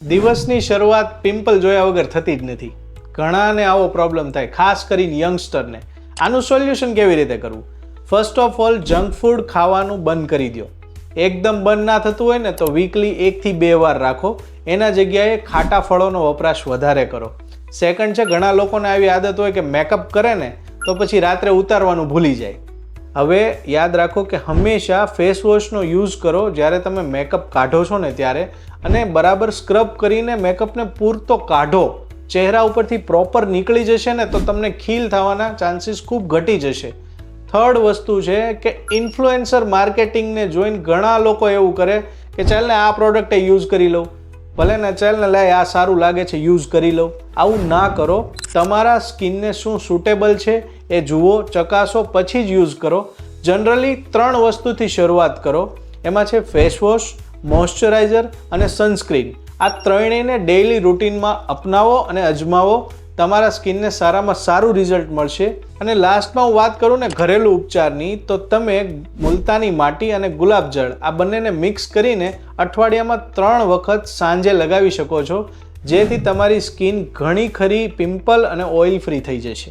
દિવસની શરૂઆત પિમ્પલ જોયા વગર થતી જ નથી. ઘણાને આવો પ્રોબ્લેમ થાય, ખાસ કરીને યંગસ્ટરને. આનું સોલ્યુશન કેવી રીતે કરવું? First of all, junk food ખાવાનું બંધ કરી દો. એકદમ બંધ ના થતું હોય ને તો વીકલી 1 થી 2 વાર રાખો. એના જગ્યાએ ખાટા ફળોનો વપરાશ વધારે કરો. સેકન્ડ છે, ઘણા લોકોને આવી આદત હોય કે મેકઅપ કરે ને તો પછી રાત્રે ઉતારવાનું ભૂલી જાય. હવે યાદ રાખો કે હંમેશા ફેસ વોશનો યુઝ કરો જ્યારે તમે મેકઅપ કાઢો છો ને ત્યારે, અને બરાબર સ્ક્રબ કરીને મેકઅપને પૂરતો કાઢો. ચહેરા ઉપરથી પ્રોપર નીકળી જશે ને તો તમને ખીલ થવાના ચાન્સીસ ખૂબ ઘટી જશે. થર્ડ વસ્તુ છે કે ઇન્ફ્લુએન્સર માર્કેટિંગને જોઈને ઘણા લોકો એવું કરે કે ચાલ ને આ પ્રોડક્ટ યુઝ કરી લઉં, ભલે ને ચાલ ને લે આ સારું લાગે છે યુઝ કરી લઉં. આવું ના કરો. તમારા સ્કિનને શું સુટેબલ છે એ જુઓ, ચકાસો, પછી જ યુઝ કરો. જનરલી 3 વસ્તુથી શરૂઆત કરો. એમાં છે ફેસ વોશ, મોઇશ્ચરાઇઝર અને સનસ્ક્રીન. આ ત્રણેયને ડેઇલી રૂટીનમાં અપનાવો અને અજમાવો. તમારા સ્કિનને સારામાં સારું રિઝલ્ટ મળશે. અને લાસ્ટમાં હું વાત કરું ને ઘરેલું ઉપચારની, તો તમે મુલતાની માટી અને ગુલાબજળ આ બંનેને મિક્સ કરીને અઠવાડિયામાં 3 વખત સાંજે લગાવી શકો છો, જેથી તમારી સ્કિન ઘણી ખરી પિમ્પલ અને ઓઇલ ફ્રી થઈ જશે.